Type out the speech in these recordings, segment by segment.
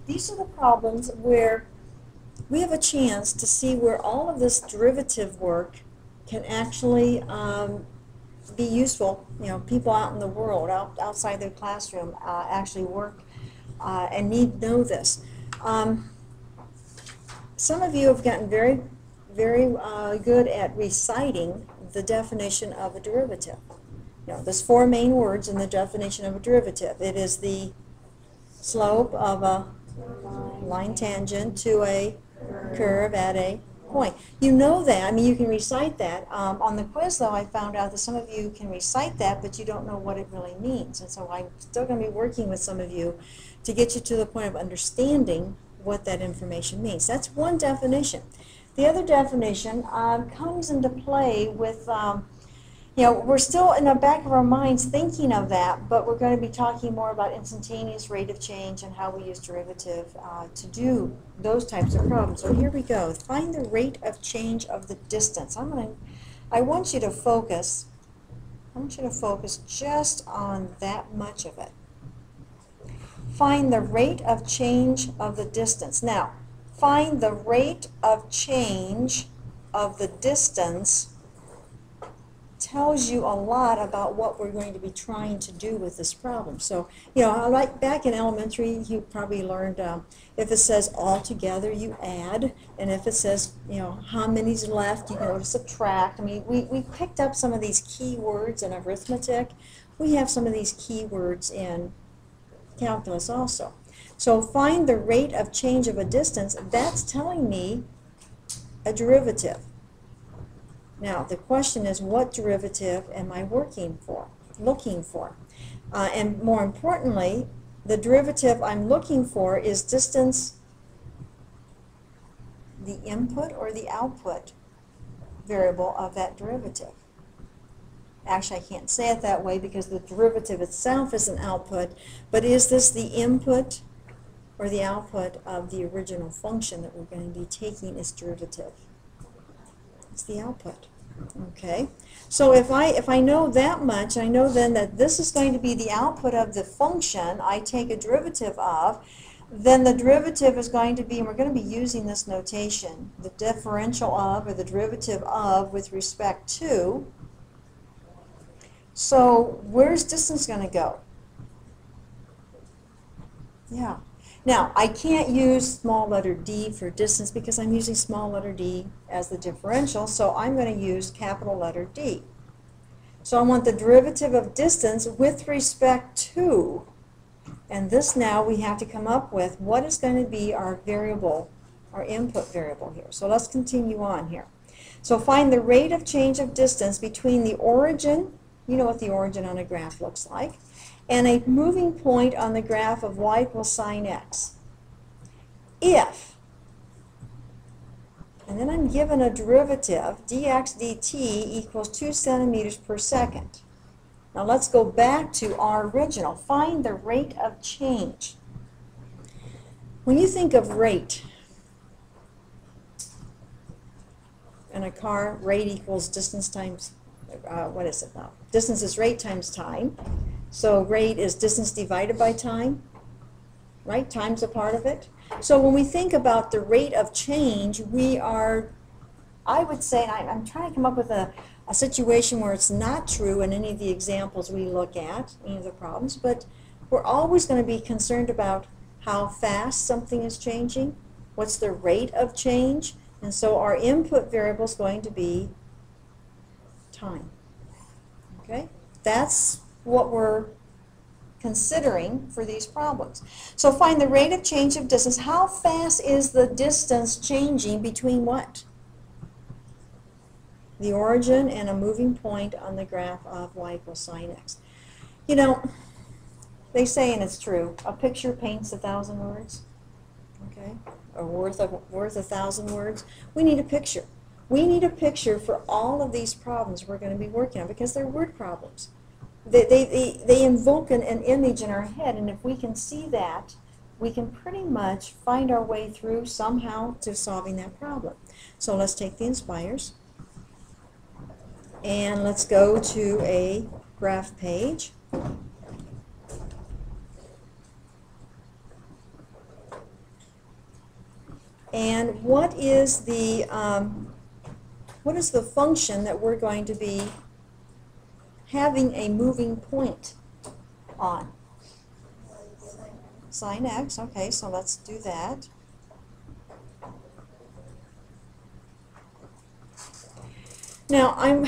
these are the problems where we have a chance to see where all of this derivative work can actually be useful. You know, people out in the world, outside their classroom, actually work and need to know this. Some of you have gotten very, very good at reciting the definition of a derivative. You know, there's four main words in the definition of a derivative. It is the slope of a line tangent to a curve at a point. You know that. I mean, you can recite that. On the quiz, though, I found out that some of you can recite that, but you don't know what it really means. And so I'm still going to be working with some of you to get you to the point of understanding what that information means. That's one definition. The other definition comes into play with, you know, we're still in the back of our minds thinking of that, but we're going to be talking more about instantaneous rate of change and how we use derivative to do those types of problems. So here we go. Find the rate of change of the distance. I want you to focus. I want you to focus just on that much of it. Find the rate of change of the distance. Now, find the rate of change of the distance tells you a lot about what we're going to be trying to do with this problem. So, you know, like back in elementary, you probably learned if it says all together, you add, and if it says, you know, how many's left, you go to subtract. I mean, we picked up some of these key words in arithmetic. We have some of these key words in calculus also. So find the rate of change of a distance. That's telling me a derivative. Now, the question is, what derivative am I looking for? And more importantly, the derivative I'm looking for is distance, the input or the output variable of that derivative. Actually, I can't say it that way because the derivative itself is an output, but is this the input or the output of the original function that we're going to be taking as derivative? It's the output. Okay, so if I know that much, I know then that this is going to be the output of the function I take a derivative of, then the derivative is going to be, and we're going to be using this notation, the differential of, or the derivative of, with respect to. So where's distance going to go? Yeah. Now, I can't use small letter d for distance because I'm using small letter d as the differential, so I'm going to use capital letter D. So I want the derivative of distance with respect to, and this now we have to come up with what is going to be our variable, our input variable here. So let's continue on here. So find the rate of change of distance between the origin, you know what the origin on a graph looks like, and a moving point on the graph of y equals sine x. If, and then I'm given a derivative, dx dt equals 2 centimeters per second. Now let's go back to our original. Find the rate of change. When you think of rate in a car, rate equals distance times, what is it now? Distance is rate times time. So rate is distance divided by time, right? Time's a part of it. So when we think about the rate of change, we are, I would say, I'm trying to come up with a situation where it's not true in any of the examples we look at, any of the problems, but we're always going to be concerned about how fast something is changing, what's the rate of change, and so our input variable is going to be time. Okay? That's what we're considering for these problems. So find the rate of change of distance. How fast is the distance changing between what? The origin and a moving point on the graph of y equals sine x. You know, they say, and it's true, a picture paints 1,000 words. Okay? Or worth 1,000 words. We need a picture. We need a picture for all of these problems we're going to be working on because they're word problems. They invoke an image in our head, and if we can see that, we can pretty much find our way through somehow to solving that problem. So let's take the inspires, and let's go to a graph page. And what is the function that we're going to be having a moving point on? Sine x. Okay, so let's do that. Now,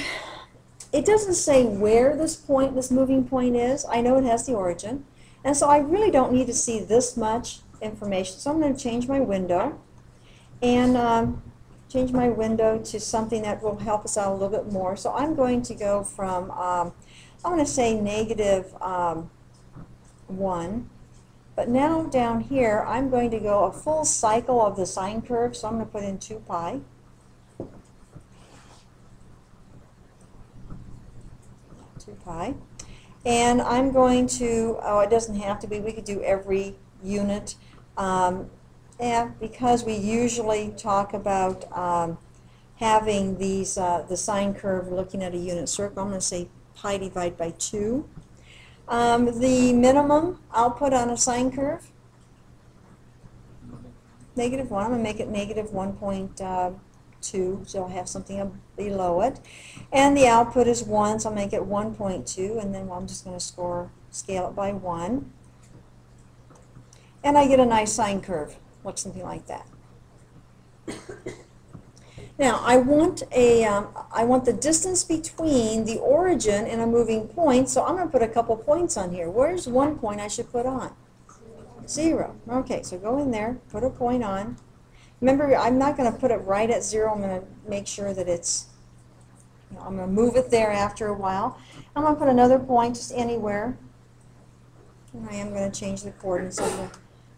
it doesn't say where this moving point is. I know it has the origin. And so I really don't need to see this much information. So I'm going to change my window and change my window to something that will help us out a little bit more. So I'm going to go from, I'm going to say negative 1. But now down here, I'm going to go a full cycle of the sine curve. So I'm going to put in 2 pi. 2 pi. And I'm going to, oh, it doesn't have to be, we could do every unit. Because we usually talk about having these, the sine curve looking at a unit circle, I'm going to say pi divided by 2. The minimum output on a sine curve, negative 1. I'm going to make it negative 1.2, so I'll have something below it. And the output is 1, so I'll make it 1.2, and then I'm just going to scale it by 1. And I get a nice sine curve. Looks something like that. Now I want the distance between the origin and a moving point, so I'm going to put a couple points on here. Where's one point I should put on? 0. Okay, so go in there, put a point on. Remember, I'm not going to put it right at 0. I'm going to make sure that it's, I'm going to move it there after a while. I'm going to put another point just anywhere. And I am going to change the coordinates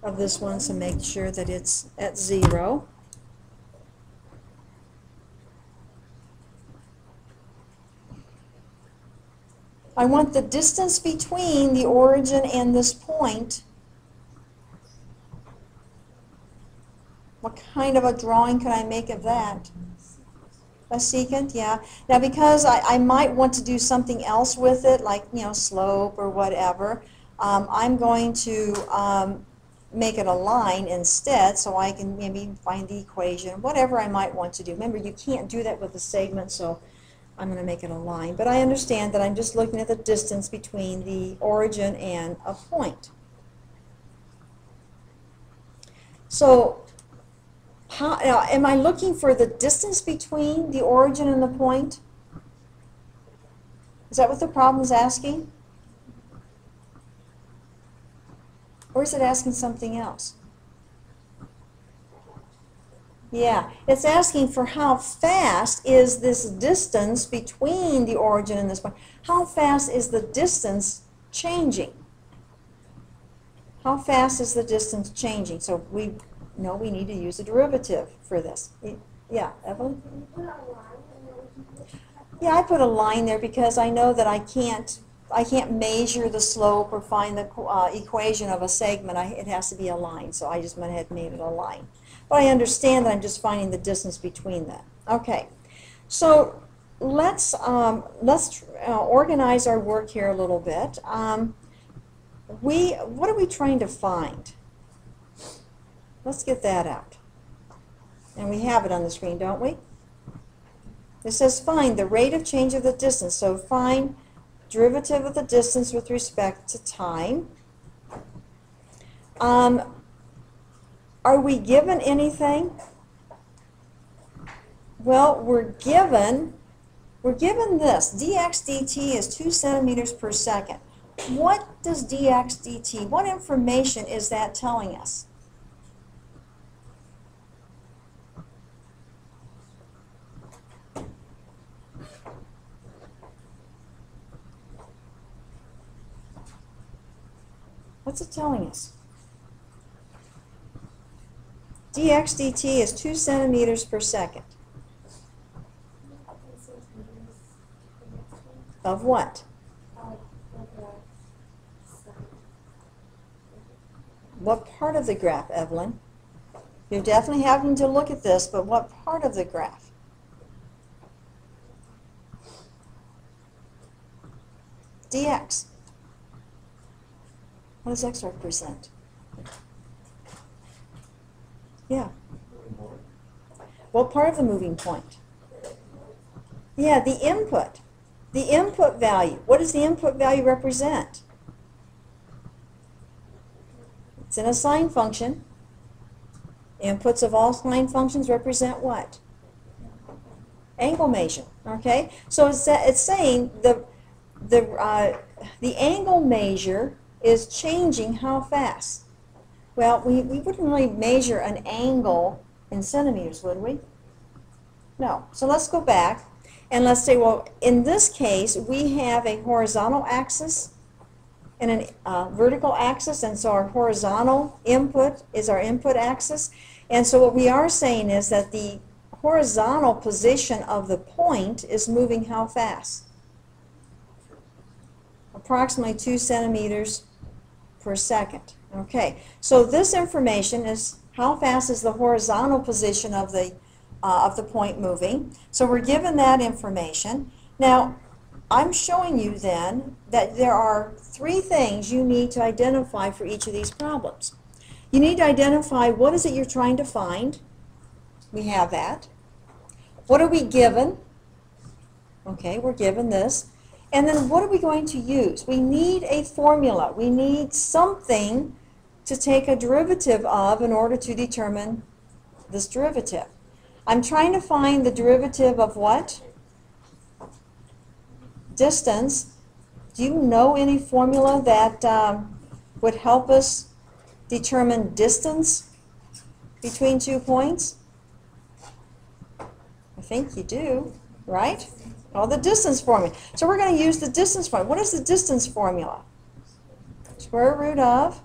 of this one to make sure that it's at 0. I want the distance between the origin and this point. What kind of a drawing can I make of that? A secant, yeah. Now because I might want to do something else with it, like, slope or whatever, I'm going to make it a line instead, so I can maybe find the equation, whatever I might want to do. Remember, you can't do that with a segment, so I'm going to make it a line. But I understand that I'm just looking at the distance between the origin and a point. So, am I looking for the distance between the origin and the point? Is that what the problem is asking? Or is it asking something else? Yeah, it's asking for how fast is this distance between the origin and this point. How fast is the distance changing? How fast is the distance changing? So we know we need to use a derivative for this. Yeah, Evelyn? Yeah, I put a line there because I know that I can't measure the slope or find the equation of a segment. It has to be a line, so I just went ahead and made it a line. But I understand that I'm just finding the distance between them. Okay, so let's organize our work here a little bit. What are we trying to find? Let's get that out. And we have it on the screen, don't we? It says find the rate of change of the distance. So find derivative of the distance with respect to time. Are we given anything? Well, we're given this. dx dt is 2 centimeters per second. What does dx dt, what information is that telling us? What's it telling us? dx dt is 2 centimeters per second. Of what? What part of the graph, Evelyn? You're definitely having to look at this, but what part of the graph? dx. What does x represent? Yeah. What part of the moving point? Yeah, the input. The input value. What does the input value represent? It's in a sine function. Inputs of all sine functions represent what? Angle measure. Okay? So it's saying the angle measure is changing how fast? Well, we wouldn't really measure an angle in centimeters, would we? No. So let's go back and let's say, well, in this case, we have a horizontal axis and a vertical axis, and so our horizontal input is our input axis. And so what we are saying is that the horizontal position of the point is moving how fast? Approximately 2 centimeters per second. Okay, so this information is how fast is the horizontal position of the point moving. So we're given that information. Now, I'm showing you then that there are 3 things you need to identify for each of these problems. You need to identify what is it you're trying to find. We have that. What are we given? Okay, we're given this. And then what are we going to use? We need a formula. We need something to take a derivative of in order to determine this derivative. I'm trying to find the derivative of what? Distance. Do you know any formula that would help us determine distance between 2 points? I think you do, right? Oh, the distance formula. So we're going to use the distance formula. What is the distance formula? Square root of?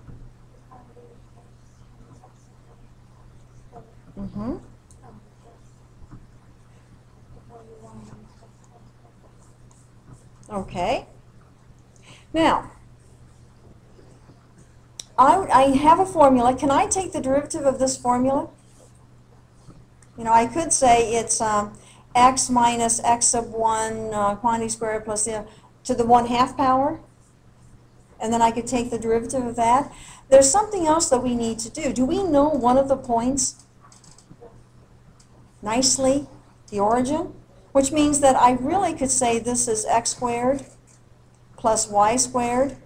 Okay. Now, I have a formula. Can I take the derivative of this formula? You know, I could say it's x minus x sub 1 quantity squared plus to the 1/2 power. And then I could take the derivative of that. There's something else that we need to do. Do we know one of the points nicely? The origin? Which means that I really could say this is x squared plus y squared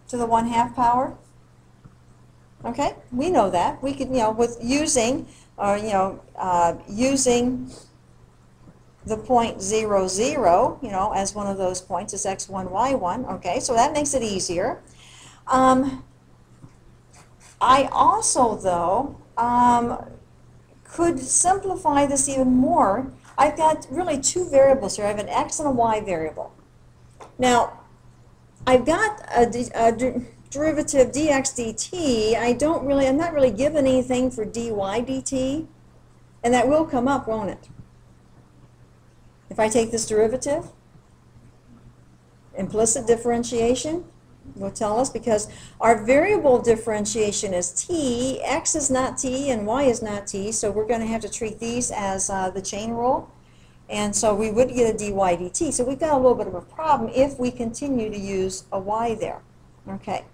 to the 1/2 power. Okay, we know that. We could, you know, with using, using the point 0, 0, you know, as one of those points is x1, y1. Okay, so that makes it easier. I also, though, could simplify this even more. I've got really 2 variables here. I have an x and a y variable. Now, I've got a derivative dx dt. I'm not really given anything for dy dt, and that will come up, won't it? If I take this derivative, implicit differentiation will tell us, because our variable differentiation is t, x is not t and y is not t, so we're going to have to treat these as the chain rule. And so we would get a dy dt. So we've got a little bit of a problem if we continue to use a y there. Okay.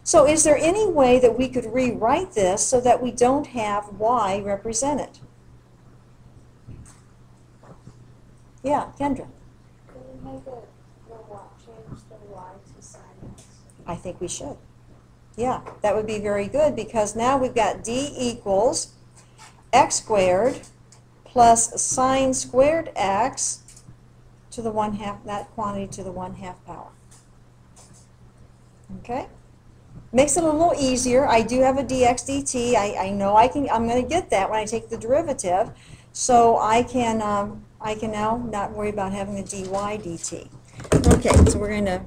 So is there any way that we could rewrite this so that we don't have y represented? Yeah, Kendra. Could we make it change the y to sin x? I think we should. Yeah, that would be very good, because now we've got d equals x squared plus sine squared x to the 1/2, that quantity to the 1/2 power. Okay? Makes it a little easier. I do have a dx dt. I know I'm going to get that when I take the derivative, so I can now not worry about having a dy dt. Okay, so we're going to